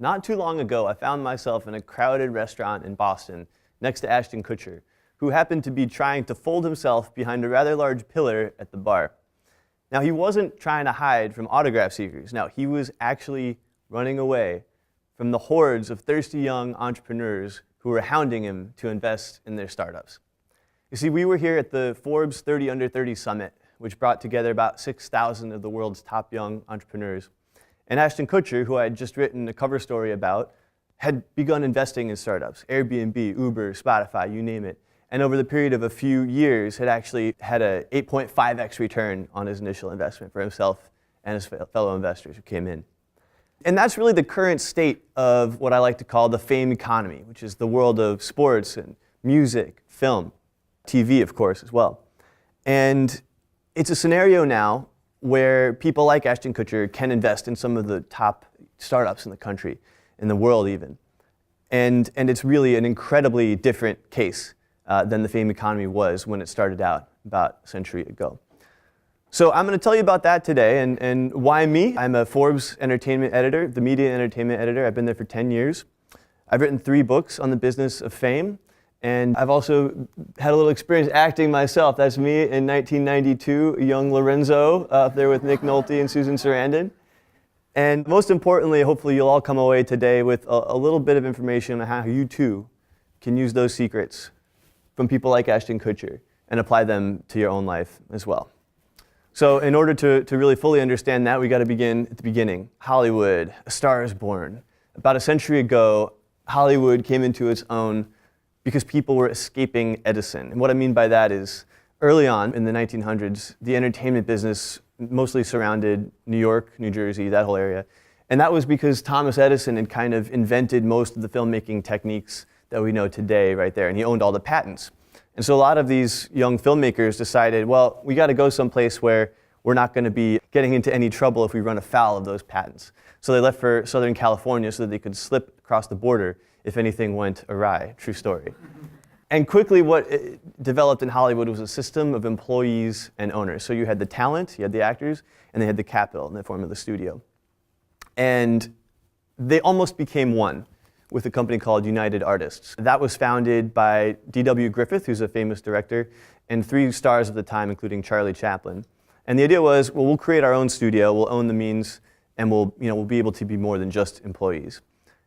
Not too long ago, I found myself in a crowded restaurant in Boston next to Ashton Kutcher, who happened to be trying to fold himself behind a rather large pillar at the bar. Now, he wasn't trying to hide from autograph seekers. No, he was actually running away from the hordes of thirsty young entrepreneurs who were hounding him to invest in their startups. You see, we were here at the Forbes 30 Under 30 Summit, which brought together about 6,000 of the world's top young entrepreneurs. And Ashton Kutcher, who I had just written a cover story about, had begun investing in startups, Airbnb, Uber, Spotify, you name it. And over the period of a few years, had actually had a 8.5x return on his initial investment for himself and his fellow investors who came in. And that's really the current state of what I like to call the fame economy, which is the world of sports and music, film, TV, of course, as well. And it's a scenario now where people like Ashton Kutcher can invest in some of the top startups in the country, in the world even. And it's really an incredibly different case than the fame economy was when it started out about a century ago. So I'm going to tell you about that today, and why me? I'm a Forbes entertainment editor, the media and entertainment editor. I've been there for 10 years. I've written 3 books on the business of fame, and I've also had a little experience acting myself. That's me in 1992, young Lorenzo, up there with Nick Nolte and Susan Sarandon. And most importantly, hopefully you'll all come away today with a little bit of information on how you too can use those secrets from people like Ashton Kutcher and apply them to your own life as well. So in order to really fully understand that, we got to begin at the beginning. Hollywood, a star is born. About a century ago, Hollywood came into its own because people were escaping Edison. And what I mean by that is, early on in the 1900s, the entertainment business mostly surrounded New York, New Jersey, that whole area. And that was because Thomas Edison had kind of invented most of the filmmaking techniques that we know today right there, and he owned all the patents. And so a lot of these young filmmakers decided, well, we got to go someplace where we're not going to be getting into any trouble if we run afoul of those patents. So they left for Southern California so that they could slip across the border if anything went awry. True story. And quickly what developed in Hollywood was a system of employees and owners. So you had the talent, you had the actors, and they had the capital in the form of the studio. And they almost became one with a company called United Artists. That was founded by D.W. Griffith, who's a famous director, and 3 stars of the time, including Charlie Chaplin. And the idea was, well, we'll create our own studio, we'll own the means, and we'll be able to be more than just employees.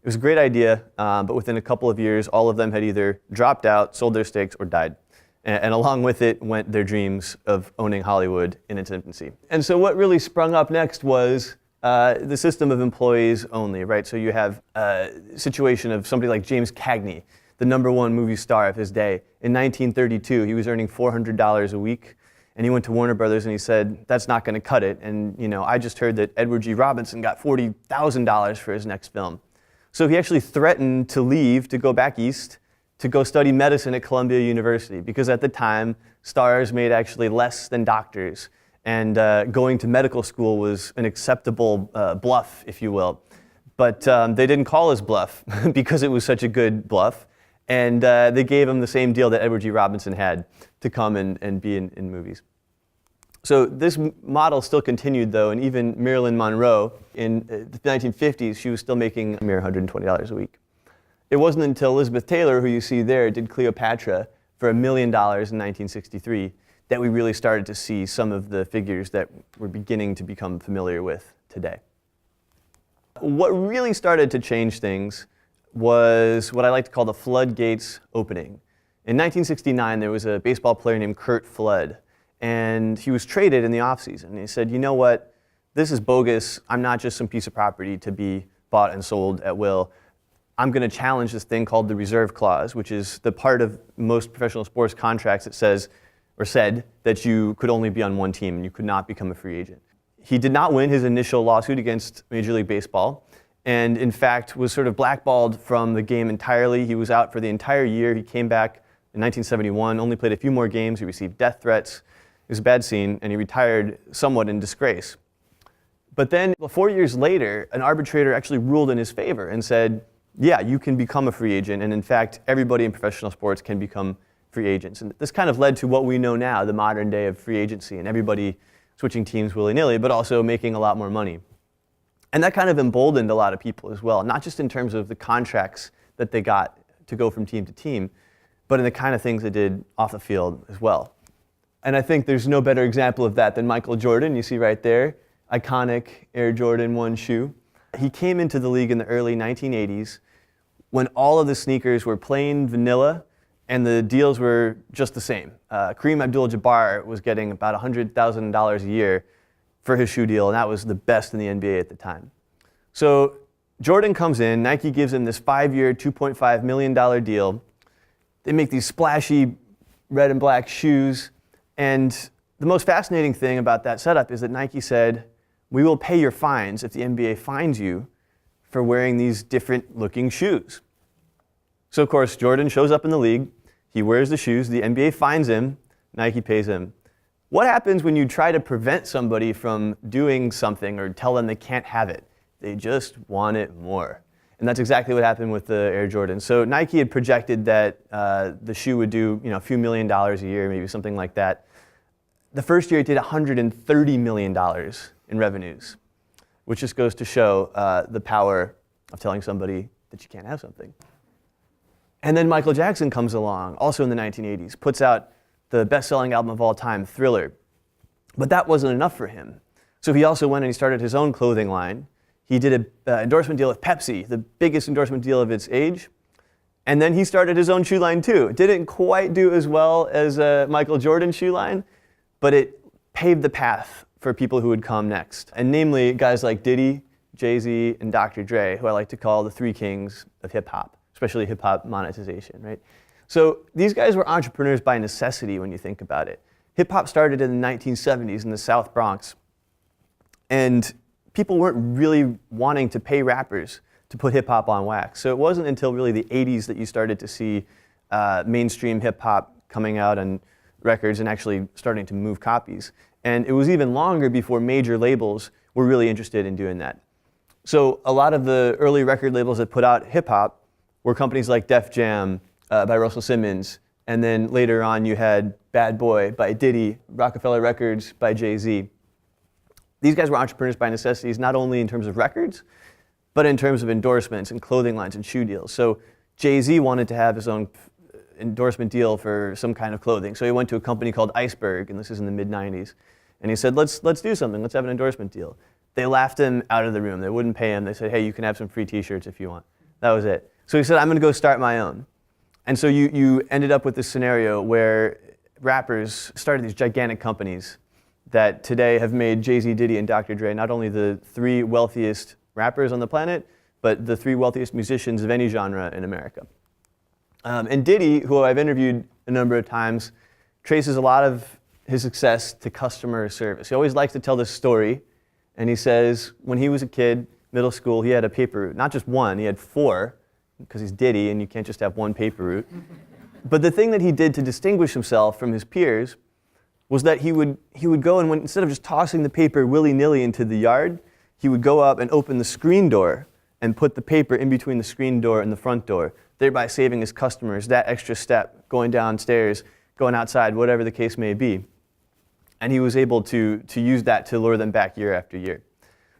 It was a great idea, but within a couple of years, all of them had either dropped out, sold their stakes, or died. And along with it went their dreams of owning Hollywood in its infancy. And so what really sprung up next was the system of employees only, right? So you have a situation of somebody like James Cagney, the #1 movie star of his day. In 1932, he was earning $400 a week, and he went to Warner Brothers and he said, that's not going to cut it. And I just heard that Edward G. Robinson got $40,000 for his next film. So he actually threatened to leave, to go back east, to go study medicine at Columbia University, because at the time, stars made actually less than doctors. And going to medical school was an acceptable bluff, if you will. But they didn't call his bluff because it was such a good bluff. And they gave him the same deal that Edward G. Robinson had to come and be in movies. So this model still continued, though, and even Marilyn Monroe in the 1950s, she was still making a mere $120 a week. It wasn't until Elizabeth Taylor, who you see there, did Cleopatra for $1 million in 1963, that we really started to see some of the figures that we're beginning to become familiar with today. What really started to change things was what I like to call the floodgates opening. In 1969, there was a baseball player named Curt Flood, and he was traded in the offseason. He said, you know what, this is bogus. I'm not just some piece of property to be bought and sold at will. I'm going to challenge this thing called the reserve clause, which is the part of most professional sports contracts that says, or said, that you could only be on one team and you could not become a free agent. He did not win his initial lawsuit against Major League Baseball, and in fact was sort of blackballed from the game entirely. He was out for the entire year. He came back in 1971, only played a few more games. He received death threats. It was a bad scene, and he retired somewhat in disgrace. But then 4 years later, an arbitrator actually ruled in his favor and said, yeah, you can become a free agent, and in fact, everybody in professional sports can become free agents. And this kind of led to what we know now, the modern day of free agency, and everybody switching teams willy-nilly, but also making a lot more money. And that kind of emboldened a lot of people as well, not just in terms of the contracts that they got to go from team to team, but in the kind of things they did off the field as well. And I think there's no better example of that than Michael Jordan. You see right there, iconic Air Jordan 1 shoe. He came into the league in the early 1980s when all of the sneakers were plain vanilla and the deals were just the same. Kareem Abdul-Jabbar was getting about $100,000 a year for his shoe deal, and that was the best in the NBA at the time. So Jordan comes in, Nike gives him this 5-year, $2.5 million deal. They make these splashy red and black shoes, and the most fascinating thing about that setup is that Nike said, we will pay your fines if the NBA fines you for wearing these different looking shoes. So of course, Jordan shows up in the league, he wears the shoes, the NBA fines him, Nike pays him. What happens when you try to prevent somebody from doing something or tell them they can't have it? They just want it more. And that's exactly what happened with the Air Jordan. So Nike had projected that the shoe would do a few $1 million a year, maybe something like that. The first year it did $130 million in revenues, which just goes to show the power of telling somebody that you can't have something. And then Michael Jackson comes along, also in the 1980s, puts out the best-selling album of all time, Thriller. But that wasn't enough for him. So he also went and he started his own clothing line. He did an endorsement deal with Pepsi, the biggest endorsement deal of its age. And then he started his own shoe line too. It didn't quite do as well as Michael Jordan's shoe line, but it paved the path for people who would come next. And namely, guys like Diddy, JayZ, and Dr. Dre, who I like to call the three kings of hip-hop, especially hip-hop monetization, right? So these guys were entrepreneurs by necessity when you think about it. Hip-hop started in the 1970s in the South Bronx, and people weren't really wanting to pay rappers to put hip-hop on wax. So it wasn't until really the 80s that you started to see mainstream hip-hop coming out on records and actually starting to move copies. And it was even longer before major labels were really interested in doing that. So a lot of the early record labels that put out hip-hop were companies like Def Jam by Russell Simmons, and then later on you had Bad Boy by Diddy, Rockefeller Records by JayZ. These guys were entrepreneurs by necessities, not only in terms of records, but in terms of endorsements and clothing lines and shoe deals. So JayZ wanted to have his own endorsement deal for some kind of clothing. So he went to a company called Iceberg, and this is in the mid-90s, and he said, let's do something, let's have an endorsement deal. They laughed him out of the room. They wouldn't pay him. They said, hey, you can have some free t-shirts if you want. That was it. So he said, I'm gonna go start my own. And so you ended up with this scenario where rappers started these gigantic companies that today have made JayZ, Diddy, and Dr. Dre not only the three wealthiest rappers on the planet, but the three wealthiest musicians of any genre in America. And Diddy, who I've interviewed a number of times, traces a lot of his success to customer service. He always likes to tell this story, and he says when he was a kid, middle school, he had a paper route. Not just one, he had 4, because he's Diddy, and you can't just have one paper route. But the thing that he did to distinguish himself from his peers was that he would go and instead of just tossing the paper willy-nilly into the yard, he would go up and open the screen door and put the paper in between the screen door and the front door, thereby saving his customers that extra step, going downstairs, going outside, whatever the case may be. And he was able to use that to lure them back year after year.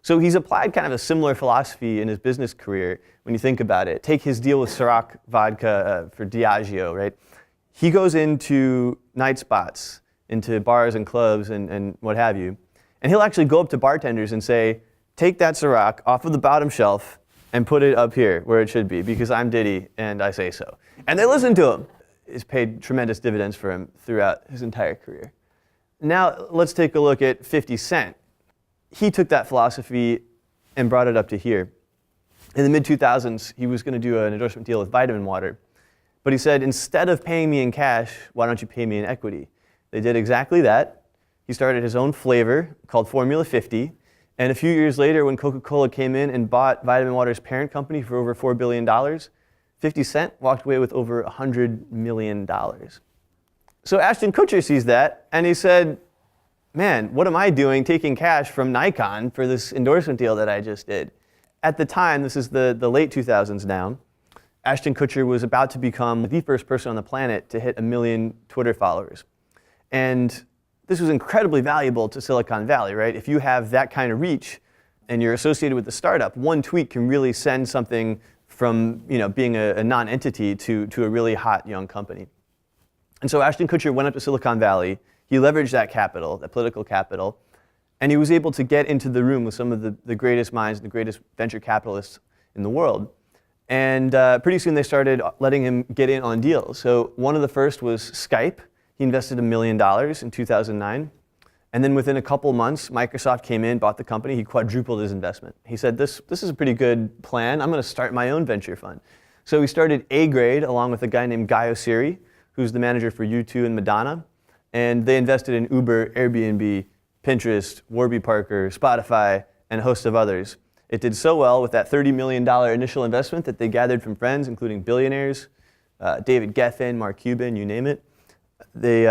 So he's applied kind of a similar philosophy in his business career when you think about it. Take his deal with Ciroc vodka for Diageo, right? He goes into night spots, into bars and clubs and what have you, and he'll actually go up to bartenders and say, take that Ciroc off of the bottom shelf and put it up here where it should be because I'm Diddy and I say so. And they listen to him. It's paid tremendous dividends for him throughout his entire career. Now let's take a look at 50 Cent. He took that philosophy and brought it up to here. In the mid-2000s, he was going to do an endorsement deal with Vitamin Water. But he said, instead of paying me in cash, why don't you pay me in equity? They did exactly that. He started his own flavor called Formula 50. And a few years later, when Coca-Cola came in and bought Vitamin Water's parent company for over $4 billion, 50 Cent walked away with over $100 million. So Ashton Kutcher sees that, and he said, man, what am I doing taking cash from Nikon for this endorsement deal that I just did? At the time, this is the late 2000s now, Ashton Kutcher was about to become the first person on the planet to hit 1 million Twitter followers. And this was incredibly valuable to Silicon Valley, right? If you have that kind of reach, and you're associated with the startup, one tweet can really send something from being a non-entity to a really hot young company. And so Ashton Kutcher went up to Silicon Valley. He leveraged that capital, that political capital, and he was able to get into the room with some of the greatest minds, the greatest venture capitalists in the world. And pretty soon they started letting him get in on deals. So one of the first was Skype. He invested $1 million in 2009. And then within a couple months, Microsoft came in, bought the company. He quadrupled his investment. He said, this is a pretty good plan. I'm going to start my own venture fund. So he started A-Grade along with a guy named Guy Oseary, who's the manager for U2 and Madonna. And they invested in Uber, Airbnb, Pinterest, Warby Parker, Spotify, and a host of others. It did so well with that $30 million initial investment that they gathered from friends, including billionaires, David Geffen, Mark Cuban, you name it. They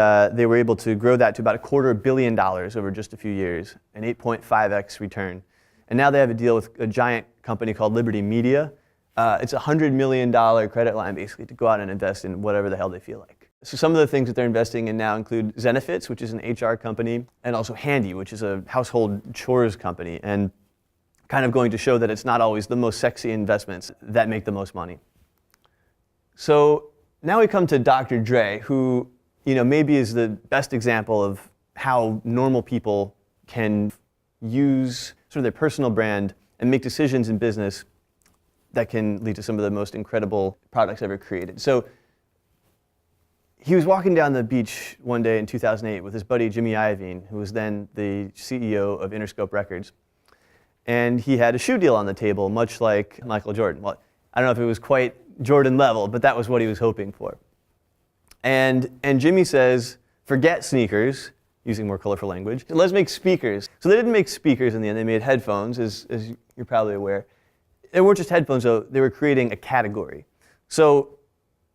were able to grow that to about $250 million over just a few years, an 8.5x return. And now they have a deal with a giant company called Liberty Media. It's a $100 million credit line, basically, to go out and invest in whatever the hell they feel like. So some of the things that they're investing in now include Zenefits, which is an HR company, and also Handy, which is a household chores company, and kind of going to show that it's not always the most sexy investments that make the most money. So now we come to Dr. Dre, who maybe is the best example of how normal people can use sort of their personal brand and make decisions in business that can lead to some of the most incredible products ever created. So he was walking down the beach one day in 2008 with his buddy Jimmy Iovine, who was then the CEO of Interscope Records. And he had a shoe deal on the table, much like Michael Jordan. Well, I don't know if it was quite Jordan level, but that was what he was hoping for. And Jimmy says, forget sneakers, using more colorful language, let's make speakers. So they didn't make speakers in the end, they made headphones, as you're probably aware. They weren't just headphones though, they were creating a category. So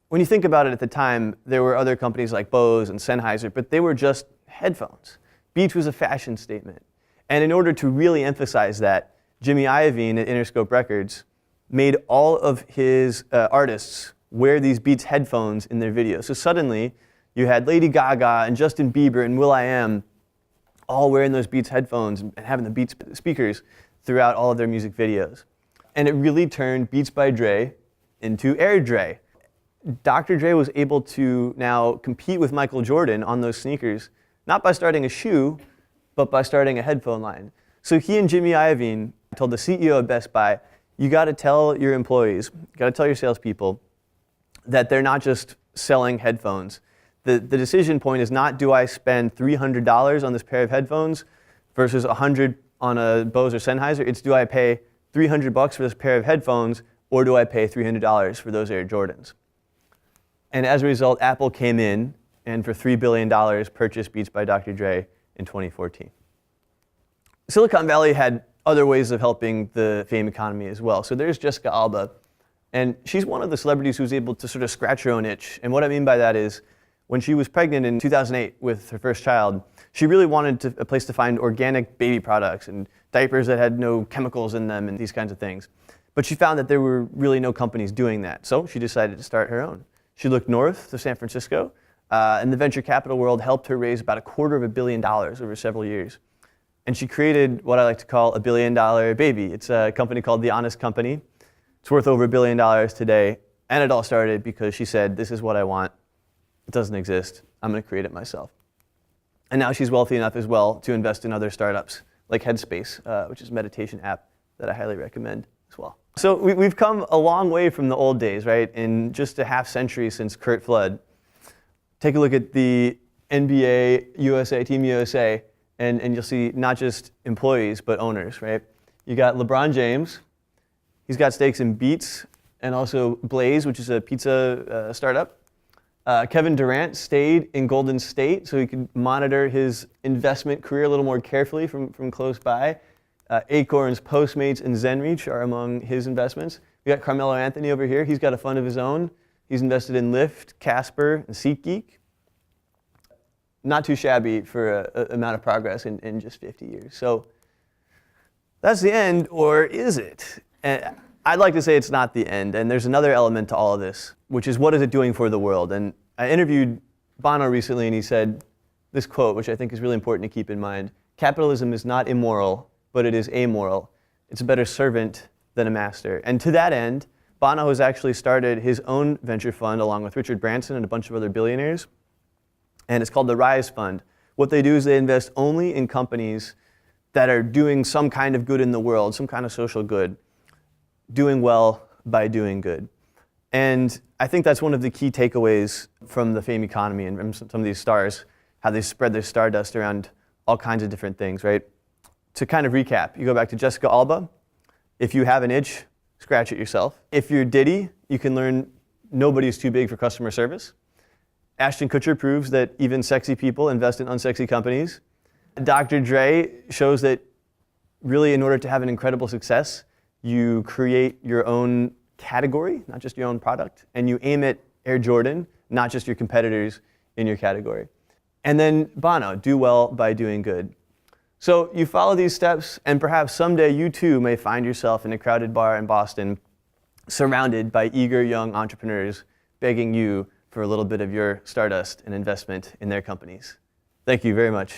when you think about it at the time, there were other companies like Bose and Sennheiser, but they were just headphones. Beats was a fashion statement. And in order to really emphasize that, Jimmy Iovine at Interscope Records made all of his artists wear these Beats headphones in their videos. So suddenly, you had Lady Gaga and Justin Bieber and will.i.am all wearing those Beats headphones and having the Beats speakers throughout all of their music videos. And it really turned Beats by Dre into Air Dre. Dr. Dre was able to now compete with Michael Jordan on those sneakers, not by starting a shoe, but by starting a headphone line. So he and Jimmy Iovine told the CEO of Best Buy, you got to tell your employees, you got to tell your salespeople that they're not just selling headphones. The decision point is not, do I spend $300 on this pair of headphones versus $100 on a Bose or Sennheiser? It's, do I pay $300 for this pair of headphones, or do I pay $300 for those Air Jordans? And as a result, Apple came in and for $3 billion purchased Beats by Dr. Dre in 2014. Silicon Valley had other ways of helping the fame economy as well. So there's Jessica Alba, and she's one of the celebrities who's able to sort of scratch her own itch. And what I mean by that is, when she was pregnant in 2008 with her first child, she really wanted a place to find organic baby products and diapers that had no chemicals in them and these kinds of things. But she found that there were really no companies doing that. So she decided to start her own. She looked north to San Francisco, and the venture capital world helped her raise about $250 million over several years. And she created what I like to call a $1 billion baby. It's a company called The Honest Company. It's worth over $1 billion today. And it all started because she said, this is what I want. It doesn't exist. I'm going to create it myself. And now she's wealthy enough as well to invest in other startups like Headspace, which is a meditation app that I highly recommend as well. So we've come a long way from the old days, right? In just a half century since Curt Flood. Take a look at the NBA USA, Team USA, and you'll see not just employees, but owners, right? You got LeBron James. He's got stakes in Beats and also Blaze, which is a pizza startup. Kevin Durant stayed in Golden State so he could monitor his investment career a little more carefully from close by. Acorns, Postmates, and ZenReach are among his investments. We got Carmelo Anthony over here. He's got a fund of his own. He's invested in Lyft, Casper, and SeatGeek. Not too shabby for an amount of progress in just 50 years. So that's the end, or is it? And I'd like to say it's not the end, and there's another element to all of this, which is what is it doing for the world? And I interviewed Bono recently, and he said this quote, which I think is really important to keep in mind. Capitalism is not immoral, but it is amoral. It's a better servant than a master. And to that end, Bono has actually started his own venture fund along with Richard Branson and a bunch of other billionaires. And it's called the Rise Fund. What they do is they invest only in companies that are doing some kind of good in the world, some kind of social good, doing well by doing good. And I think that's one of the key takeaways from the fame economy and from some of these stars, how they spread their stardust around all kinds of different things, right? To kind of recap, you go back to Jessica Alba. If you have an itch, scratch it yourself. If you're Diddy, you can learn nobody's too big for customer service. Ashton Kutcher proves that even sexy people invest in unsexy companies. Dr. Dre shows that really in order to have an incredible success, you create your own category, not just your own product, and you aim at Air Jordan, not just your competitors in your category. And then Bono, do well by doing good. So you follow these steps, and perhaps someday you too may find yourself in a crowded bar in Boston, surrounded by eager young entrepreneurs begging you for a little bit of your stardust and investment in their companies. Thank you very much.